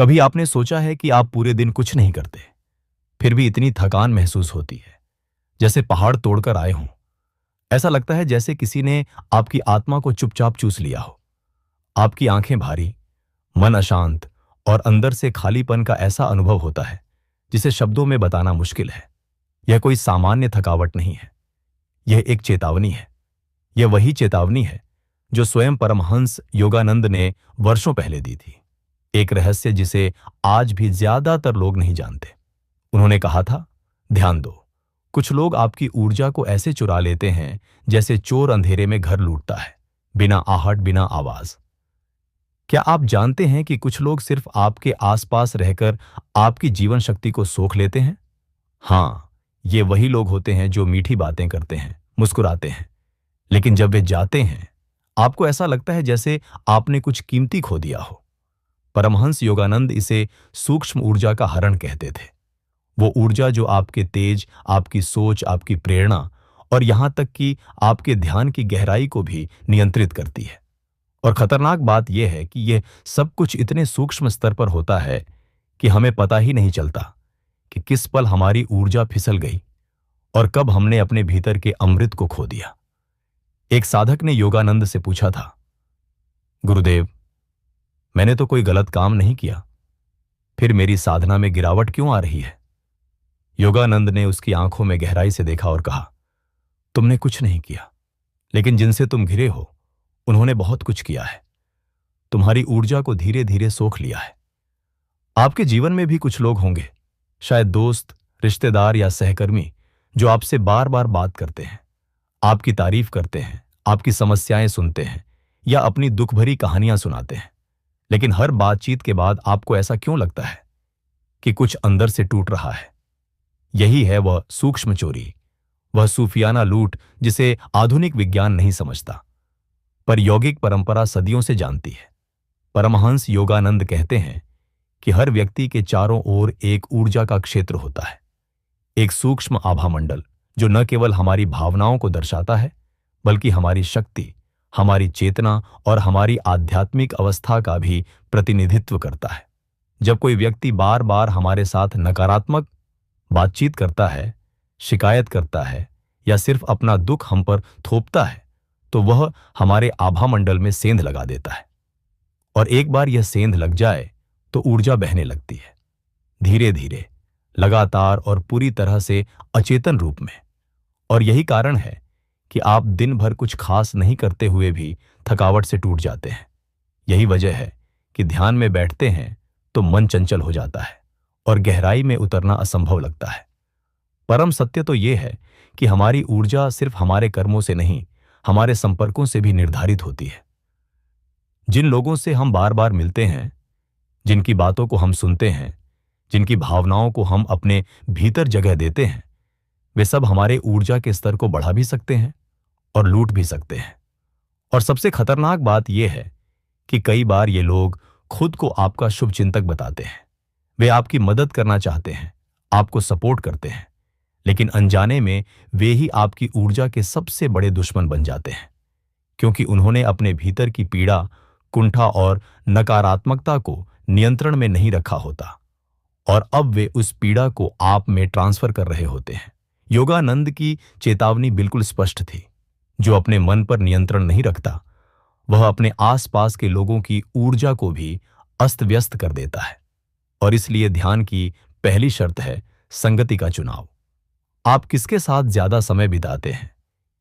कभी आपने सोचा है कि आप पूरे दिन कुछ नहीं करते, फिर भी इतनी थकान महसूस होती है, जैसे पहाड़ तोड़कर आए हों। ऐसा लगता है जैसे किसी ने आपकी आत्मा को चुपचाप चूस लिया हो। आपकी आंखें भारी, मन अशांत और अंदर से खालीपन का ऐसा अनुभव होता है जिसे शब्दों में बताना मुश्किल है। यह कोई सामान्य थकावट नहीं है, यह एक चेतावनी है। यह वही चेतावनी है जो स्वयं परमहंस योगानंद ने वर्षों पहले दी थी, एक रहस्य जिसे आज भी ज्यादातर लोग नहीं जानते। उन्होंने कहा था, ध्यान दो, कुछ लोग आपकी ऊर्जा को ऐसे चुरा लेते हैं जैसे चोर अंधेरे में घर लूटता है, बिना आहट, बिना आवाज। क्या आप जानते हैं कि कुछ लोग सिर्फ आपके आसपास रहकर आपकी जीवन शक्ति को सोख लेते हैं? हाँ, ये वही लोग होते हैं जो मीठी बातें करते हैं, मुस्कुराते हैं, लेकिन जब वे जाते हैं, आपको ऐसा लगता है जैसे आपने कुछ कीमती खो दिया हो। परमहंस योगानंद इसे सूक्ष्म ऊर्जा का हरण कहते थे। वो ऊर्जा जो आपके तेज, आपकी सोच, आपकी प्रेरणा और यहां तक कि आपके ध्यान की गहराई को भी नियंत्रित करती है। और खतरनाक बात यह है कि यह सब कुछ इतने सूक्ष्म स्तर पर होता है कि हमें पता ही नहीं चलता कि किस पल हमारी ऊर्जा फिसल गई और कब हमने अपने भीतर के अमृत को खो दिया। एक साधक ने योगानंद से पूछा था, गुरुदेव, मैंने तो कोई गलत काम नहीं किया, फिर मेरी साधना में गिरावट क्यों आ रही है? योगानंद ने उसकी आंखों में गहराई से देखा और कहा, तुमने कुछ नहीं किया, लेकिन जिनसे तुम घिरे हो उन्होंने बहुत कुछ किया है। तुम्हारी ऊर्जा को धीरे धीरे सोख लिया है। आपके जीवन में भी कुछ लोग होंगे, शायद दोस्त, रिश्तेदार या सहकर्मी, जो आपसे बार बार बात करते हैं, आपकी तारीफ करते हैं, आपकी समस्याएं सुनते हैं या अपनी दुख भरी कहानियां सुनाते हैं। लेकिन हर बातचीत के बाद आपको ऐसा क्यों लगता है कि कुछ अंदर से टूट रहा है? यही है वह सूक्ष्म चोरी, वह सूफियाना लूट जिसे आधुनिक विज्ञान नहीं समझता, पर यौगिक परंपरा सदियों से जानती है। परमहंस योगानंद कहते हैं कि हर व्यक्ति के चारों ओर एक ऊर्जा का क्षेत्र होता है, एक सूक्ष्म आभा मंडल जो न केवल हमारी भावनाओं को दर्शाता है, बल्कि हमारी शक्ति, हमारी चेतना और हमारी आध्यात्मिक अवस्था का भी प्रतिनिधित्व करता है। जब कोई व्यक्ति बार बार हमारे साथ नकारात्मक बातचीत करता है, शिकायत करता है या सिर्फ अपना दुख हम पर थोपता है, तो वह हमारे आभा मंडल में सेंध लगा देता है। और एक बार यह सेंध लग जाए तो ऊर्जा बहने लगती है, धीरे धीरे, लगातार और पूरी तरह से अचेतन रूप में। और यही कारण है कि आप दिन भर कुछ खास नहीं करते हुए भी थकावट से टूट जाते हैं। यही वजह है कि ध्यान में बैठते हैं तो मन चंचल हो जाता है और गहराई में उतरना असंभव लगता है। परम सत्य तो यह है कि हमारी ऊर्जा सिर्फ हमारे कर्मों से नहीं, हमारे संपर्कों से भी निर्धारित होती है। जिन लोगों से हम बार बार मिलते हैं, जिनकी बातों को हम सुनते हैं, जिनकी भावनाओं को हम अपने भीतर जगह देते हैं, वे सब हमारे ऊर्जा के स्तर को बढ़ा भी सकते हैं और लूट भी सकते हैं। और सबसे खतरनाक बात यह है कि कई बार ये लोग खुद को आपका शुभचिंतक बताते हैं। वे आपकी मदद करना चाहते हैं, आपको सपोर्ट करते हैं, लेकिन अनजाने में वे ही आपकी ऊर्जा के सबसे बड़े दुश्मन बन जाते हैं, क्योंकि उन्होंने अपने भीतर की पीड़ा, कुंठा और नकारात्मकता को नियंत्रण में नहीं रखा होता और अब वे उस पीड़ा को आप में ट्रांसफर कर रहे होते हैं। योगानंद की चेतावनी बिल्कुल स्पष्ट थी, जो अपने मन पर नियंत्रण नहीं रखता, वह अपने आसपास के लोगों की ऊर्जा को भी अस्त व्यस्त कर देता है। और इसलिए ध्यान की पहली शर्त है संगति का चुनाव। आप किसके साथ ज्यादा समय बिताते हैं,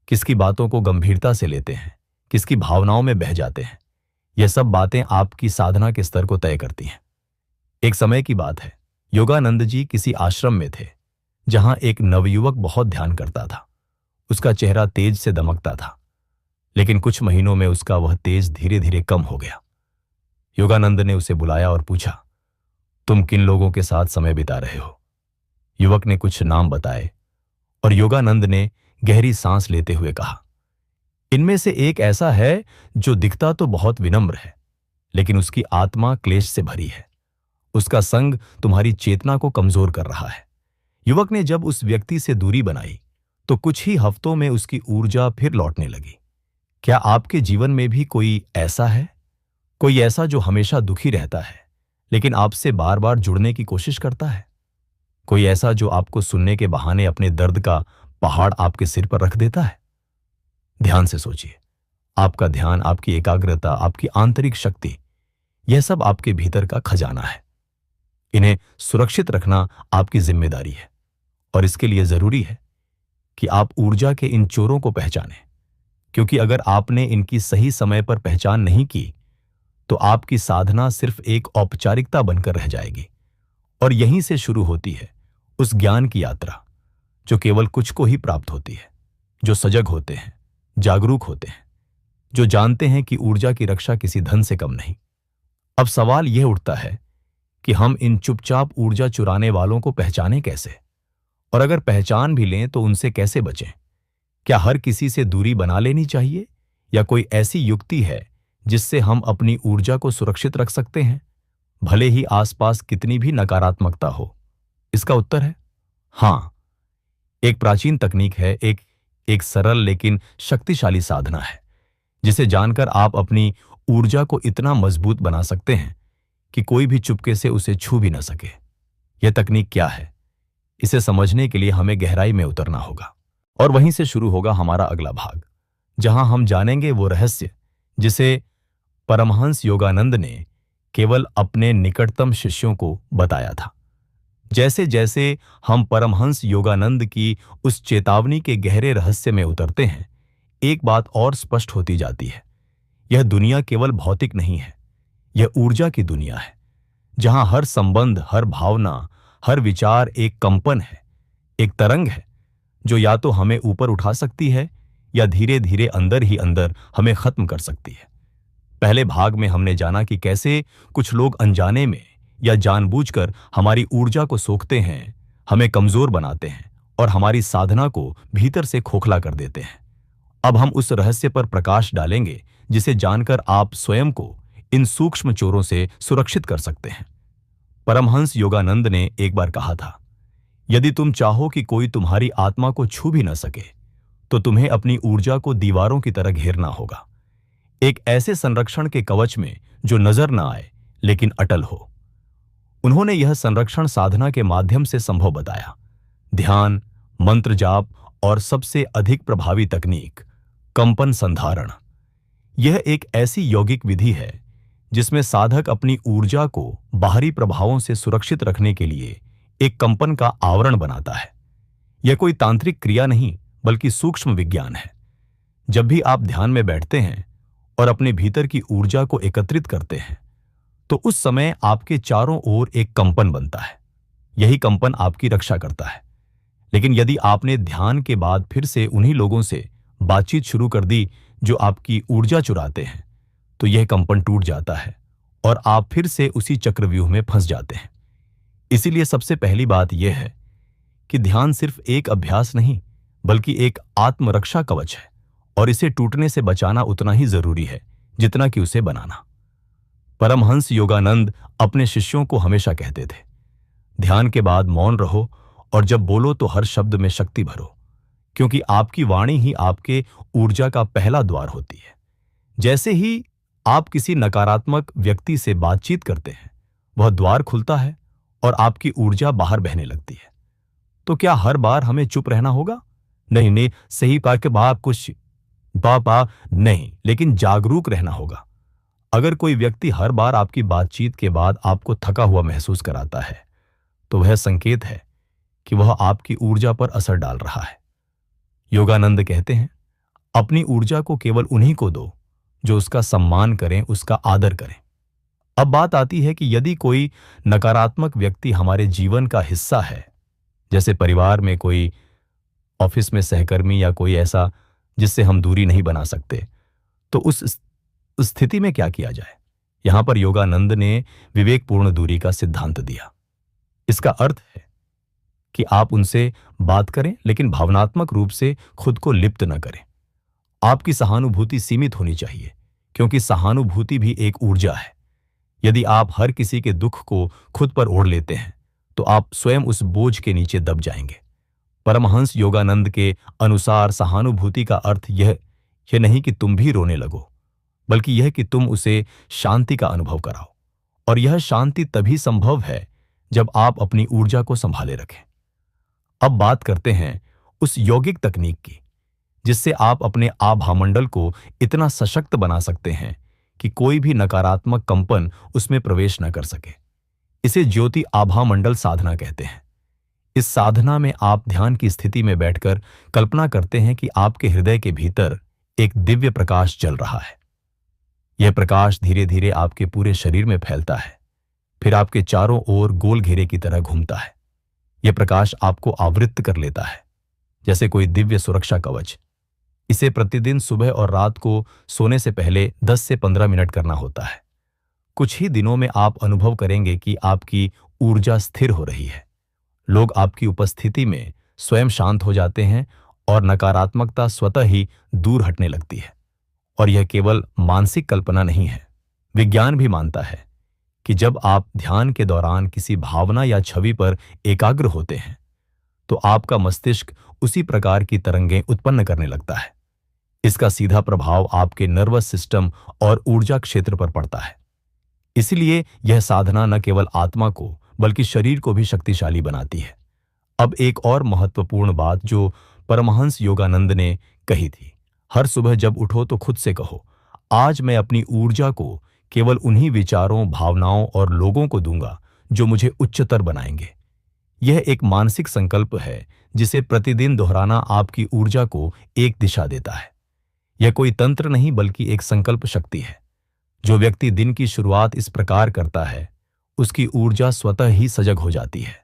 किसकी बातों को गंभीरता से लेते हैं, किसकी भावनाओं में बह जाते हैं, यह सब बातें आपकी साधना के स्तर को तय करती हैं। एक समय की बात है, योगानंद जी किसी आश्रम में थे जहां एक नवयुवक बहुत ध्यान करता था। उसका चेहरा तेज से दमकता था, लेकिन कुछ महीनों में उसका वह तेज धीरे धीरे कम हो गया। योगानंद ने उसे बुलाया और पूछा, तुम किन लोगों के साथ समय बिता रहे हो? युवक ने कुछ नाम बताए और योगानंद ने गहरी सांस लेते हुए कहा, इनमें से एक ऐसा है जो दिखता तो बहुत विनम्र है, लेकिन उसकी आत्मा क्लेश से भरी है। उसका संग तुम्हारी चेतना को कमजोर कर रहा है। युवक ने जब उस व्यक्ति से दूरी बनाई तो कुछ ही हफ्तों में उसकी ऊर्जा फिर लौटने लगी। क्या आपके जीवन में भी कोई ऐसा है, कोई ऐसा जो हमेशा दुखी रहता है, लेकिन आपसे बार बार जुड़ने की कोशिश करता है? कोई ऐसा जो आपको सुनने के बहाने अपने दर्द का पहाड़ आपके सिर पर रख देता है? ध्यान से सोचिए। आपका ध्यान, आपकी एकाग्रता, आपकी आंतरिक शक्ति, यह सब आपके भीतर का खजाना है। इन्हें सुरक्षित रखना आपकी जिम्मेदारी है और इसके लिए जरूरी है कि आप ऊर्जा के इन चोरों को पहचानें, क्योंकि अगर आपने इनकी सही समय पर पहचान नहीं की तो आपकी साधना सिर्फ एक औपचारिकता बनकर रह जाएगी। और यहीं से शुरू होती है उस ज्ञान की यात्रा जो केवल कुछ को ही प्राप्त होती है, जो सजग होते हैं, जागरूक होते हैं, जो जानते हैं कि ऊर्जा की रक्षा किसी धन से कम नहीं। अब सवाल यह उठता है कि हम इन चुपचाप ऊर्जा चुराने वालों को पहचानें कैसे, और अगर पहचान भी लें तो उनसे कैसे बचें? क्या हर किसी से दूरी बना लेनी चाहिए, या कोई ऐसी युक्ति है जिससे हम अपनी ऊर्जा को सुरक्षित रख सकते हैं, भले ही आसपास कितनी भी नकारात्मकता हो? इसका उत्तर है हाँ। एक प्राचीन तकनीक है, एक सरल लेकिन शक्तिशाली साधना है, जिसे जानकर आप अपनी ऊर्जा को इतना मजबूत बना सकते हैं कि कोई भी चुपके से उसे छू भी न सके। यह तकनीक क्या है, इसे समझने के लिए हमें गहराई में उतरना होगा, और वहीं से शुरू होगा हमारा अगला भाग, जहां हम जानेंगे वो रहस्य जिसे परमहंस योगानंद ने केवल अपने निकटतम शिष्यों को बताया था। जैसे जैसे हम परमहंस योगानंद की उस चेतावनी के गहरे रहस्य में उतरते हैं, एक बात और स्पष्ट होती जाती है। यह दुनिया केवल भौतिक नहीं है, यह ऊर्जा की दुनिया है, जहां हर संबंध, हर भावना, हर विचार एक कंपन है, एक तरंग है जो या तो हमें ऊपर उठा सकती है या धीरे धीरे अंदर ही अंदर हमें खत्म कर सकती है। पहले भाग में हमने जाना कि कैसे कुछ लोग अनजाने में या जानबूझकर हमारी ऊर्जा को सोखते हैं, हमें कमजोर बनाते हैं और हमारी साधना को भीतर से खोखला कर देते हैं। अब हम उस रहस्य पर प्रकाश डालेंगे जिसे जानकर आप स्वयं को इन सूक्ष्म चोरों से सुरक्षित कर सकते हैं। परमहंस योगानंद ने एक बार कहा था, यदि तुम चाहो कि कोई तुम्हारी आत्मा को छू भी न सके तो तुम्हें अपनी ऊर्जा को दीवारों की तरह घेरना होगा, एक ऐसे संरक्षण के कवच में जो नजर न आए लेकिन अटल हो। उन्होंने यह संरक्षण साधना के माध्यम से संभव बताया। ध्यान, मंत्र जाप और सबसे अधिक प्रभावी तकनीक, कंपन संधारण। यह एक ऐसी यौगिक विधि है जिसमें साधक अपनी ऊर्जा को बाहरी प्रभावों से सुरक्षित रखने के लिए एक कंपन का आवरण बनाता है। यह कोई तांत्रिक क्रिया नहीं बल्कि सूक्ष्म विज्ञान है। जब भी आप ध्यान में बैठते हैं और अपने भीतर की ऊर्जा को एकत्रित करते हैं तो उस समय आपके चारों ओर एक कंपन बनता है। यही कंपन आपकी रक्षा करता है। लेकिन यदि आपने ध्यान के बाद फिर से उन्हीं लोगों से बातचीत शुरू कर दी जो आपकी ऊर्जा चुराते हैं, तो यह कंपन टूट जाता है और आप फिर से उसी चक्रव्यूह में फंस जाते हैं। इसीलिए सबसे पहली बात यह है कि ध्यान सिर्फ एक अभ्यास नहीं बल्कि एक आत्मरक्षा कवच है, और इसे टूटने से बचाना उतना ही जरूरी है जितना कि उसे बनाना। परमहंस योगानंद अपने शिष्यों को हमेशा कहते थे, ध्यान के बाद मौन रहो और जब बोलो तो हर शब्द में शक्ति भरो, क्योंकि आपकी वाणी ही आपके ऊर्जा का पहला द्वार होती है। जैसे ही आप किसी नकारात्मक व्यक्ति से बातचीत करते हैं, वह द्वार खुलता है और आपकी ऊर्जा बाहर बहने लगती है। तो क्या हर बार हमें चुप रहना होगा? नहीं नहीं, सही बात के बाद कुछ बाबा नहीं, लेकिन जागरूक रहना होगा। अगर कोई व्यक्ति हर बार आपकी बातचीत के बाद आपको थका हुआ महसूस कराता है, तो वह संकेत है कि वह आपकी ऊर्जा पर असर डाल रहा है। योगानंद कहते हैं, अपनी ऊर्जा को केवल उन्हीं को दो जो उसका सम्मान करें, उसका आदर करें। अब बात आती है कि यदि कोई नकारात्मक व्यक्ति हमारे जीवन का हिस्सा है, जैसे परिवार में कोई, ऑफिस में सहकर्मी या कोई ऐसा जिससे हम दूरी नहीं बना सकते, तो उस स्थिति में क्या किया जाए? यहां पर योगानंद ने विवेकपूर्ण दूरी का सिद्धांत दिया। इसका अर्थ है कि आप उनसे बात करें लेकिन भावनात्मक रूप से खुद को लिप्त न करें। आपकी सहानुभूति सीमित होनी चाहिए, क्योंकि सहानुभूति भी एक ऊर्जा है। यदि आप हर किसी के दुख को खुद पर ओढ़ लेते हैं तो आप स्वयं उस बोझ के नीचे दब जाएंगे। परमहंस योगानंद के अनुसार सहानुभूति का अर्थ यह नहीं कि तुम भी रोने लगो, बल्कि यह कि तुम उसे शांति का अनुभव कराओ और यह शांति तभी संभव है जब आप अपनी ऊर्जा को संभाले रखें। अब बात करते हैं उस यौगिक तकनीक की जिससे आप अपने आभामंडल को इतना सशक्त बना सकते हैं कि कोई भी नकारात्मक कंपन उसमें प्रवेश न कर सके। इसे ज्योति आभामंडल साधना कहते हैं। इस साधना में आप ध्यान की स्थिति में बैठकर कल्पना करते हैं कि आपके हृदय के भीतर एक दिव्य प्रकाश जल रहा है। यह प्रकाश धीरे धीरे आपके पूरे शरीर में फैलता है, फिर आपके चारों ओर गोल घेरे की तरह घूमता है। यह प्रकाश आपको आवृत्त कर लेता है जैसे कोई दिव्य सुरक्षा कवच। इसे प्रतिदिन सुबह और रात को सोने से पहले 10 से 15 मिनट करना होता है। कुछ ही दिनों में आप अनुभव करेंगे कि आपकी ऊर्जा स्थिर हो रही है। लोग आपकी उपस्थिति में स्वयं शांत हो जाते हैं और नकारात्मकता स्वतः ही दूर हटने लगती है। और यह केवल मानसिक कल्पना नहीं है, विज्ञान भी मानता है कि जब आप ध्यान के दौरान किसी भावना या छवि पर एकाग्र होते हैं तो आपका मस्तिष्क उसी प्रकार की तरंगें उत्पन्न करने लगता है। इसका सीधा प्रभाव आपके नर्वस सिस्टम और ऊर्जा क्षेत्र पर पड़ता है। इसलिए यह साधना न केवल आत्मा को बल्कि शरीर को भी शक्तिशाली बनाती है। अब एक और महत्वपूर्ण बात जो परमहंस योगानंद ने कही थी, हर सुबह जब उठो तो खुद से कहो, आज मैं अपनी ऊर्जा को केवल उन्हीं विचारों, भावनाओं और लोगों को दूंगा जो मुझे उच्चतर बनाएंगे। यह एक मानसिक संकल्प है जिसे प्रतिदिन दोहराना आपकी ऊर्जा को एक दिशा देता है। यह कोई तंत्र नहीं बल्कि एक संकल्प शक्ति है। जो व्यक्ति दिन की शुरुआत इस प्रकार करता है उसकी ऊर्जा स्वतः ही सजग हो जाती है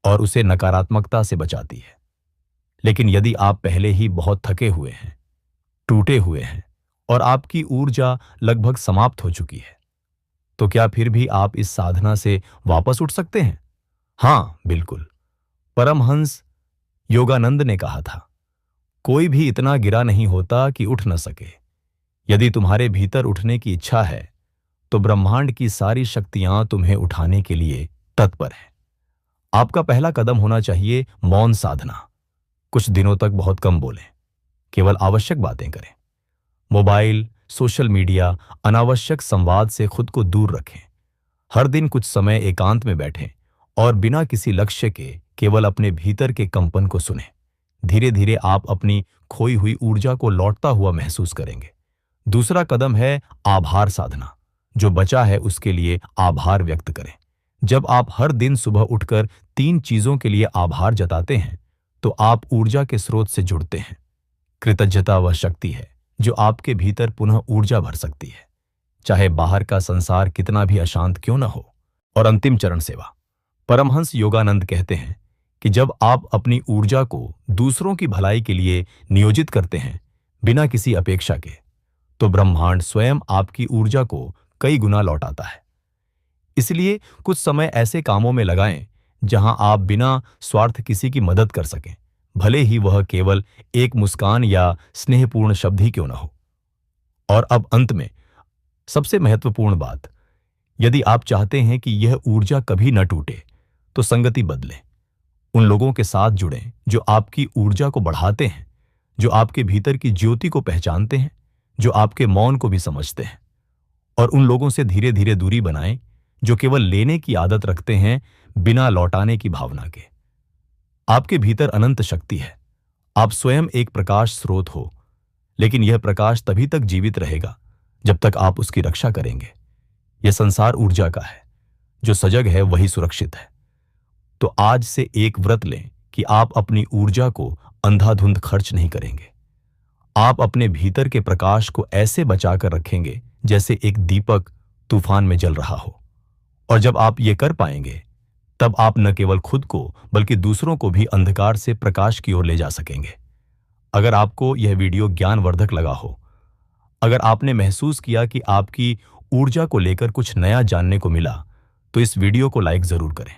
और उसे नकारात्मकता से बचाती है। लेकिन यदि आप पहले ही बहुत थके हुए हैं, टूटे हुए हैं और आपकी ऊर्जा लगभग समाप्त हो चुकी है, तो क्या फिर भी आप इस साधना से वापस उठ सकते हैं? हाँ, बिल्कुल। परमहंस योगानंद ने कहा था, कोई भी इतना गिरा नहीं होता कि उठ न सके। यदि तुम्हारे भीतर उठने की इच्छा है तो ब्रह्मांड की सारी शक्तियां तुम्हें उठाने के लिए तत्पर हैं। आपका पहला कदम होना चाहिए मौन साधना। कुछ दिनों तक बहुत कम बोलें, केवल आवश्यक बातें करें। मोबाइल, सोशल मीडिया, अनावश्यक संवाद से खुद को दूर रखें। हर दिन कुछ समय एकांत में बैठें और बिना किसी लक्ष्य के केवल अपने भीतर के कंपन को सुनें। धीरे धीरे आप अपनी खोई हुई ऊर्जा को लौटता हुआ महसूस करेंगे। दूसरा कदम है आभार साधना। जो बचा है उसके लिए आभार व्यक्त करें। जब आप हर दिन सुबह उठकर 3 चीजों के लिए आभार जताते हैं तो आप ऊर्जा के स्रोत से जुड़ते हैं। कृतज्ञता वह शक्ति है जो आपके भीतर पुनः ऊर्जा भर सकती है, चाहे बाहर का संसार कितना भी अशांत क्यों न हो। और अंतिम चरण सेवा। परमहंस योगानंद कहते हैं कि जब आप अपनी ऊर्जा को दूसरों की भलाई के लिए नियोजित करते हैं बिना किसी अपेक्षा के, तो ब्रह्मांड स्वयं आपकी ऊर्जा को कई गुना लौटाता है। इसलिए कुछ समय ऐसे कामों में लगाएं जहां आप बिना स्वार्थ किसी की मदद कर सकें, भले ही वह केवल एक मुस्कान या स्नेहपूर्ण शब्द ही क्यों न हो। और अब अंत में सबसे महत्वपूर्ण बात, यदि आप चाहते हैं कि यह ऊर्जा कभी न टूटे तो संगति बदलें। उन लोगों के साथ जुड़ें जो आपकी ऊर्जा को बढ़ाते हैं, जो आपके भीतर की ज्योति को पहचानते हैं, जो आपके मौन को भी समझते हैं। और उन लोगों से धीरे धीरे दूरी बनाएं जो केवल लेने की आदत रखते हैं बिना लौटाने की भावना के। आपके भीतर अनंत शक्ति है। आप स्वयं एक प्रकाश स्रोत हो, लेकिन यह प्रकाश तभी तक जीवित रहेगा जब तक आप उसकी रक्षा करेंगे। यह संसार ऊर्जा का है, जो सजग है वही सुरक्षित है। तो आज से एक व्रत लें कि आप अपनी ऊर्जा को अंधाधुंध खर्च नहीं करेंगे। आप अपने भीतर के प्रकाश को ऐसे बचाकर रखेंगे जैसे एक दीपक तूफान में जल रहा हो। और जब आप ये कर पाएंगे तब आप न केवल खुद को बल्कि दूसरों को भी अंधकार से प्रकाश की ओर ले जा सकेंगे। अगर आपको यह वीडियो ज्ञानवर्धक लगा हो, अगर आपने महसूस किया कि आपकी ऊर्जा को लेकर कुछ नया जानने को मिला, तो इस वीडियो को लाइक जरूर करें।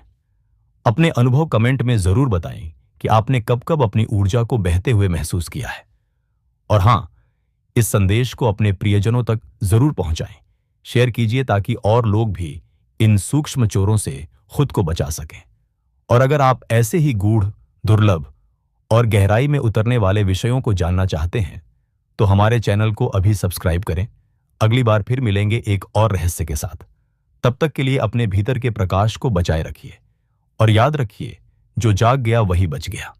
अपने अनुभव कमेंट में जरूर बताएं कि आपने कब कब अपनी ऊर्जा को बहते हुए महसूस किया है। और हां, इस संदेश को अपने प्रियजनों तक जरूर पहुंचाएं, शेयर कीजिए ताकि और लोग भी इन सूक्ष्म चोरों से खुद को बचा सकें। और अगर आप ऐसे ही गूढ़, दुर्लभ और गहराई में उतरने वाले विषयों को जानना चाहते हैं तो हमारे चैनल को अभी सब्सक्राइब करें। अगली बार फिर मिलेंगे एक और रहस्य के साथ। तब तक के लिए अपने भीतर के प्रकाश को बचाए रखिए और याद रखिए, जो जाग गया वही बच गया।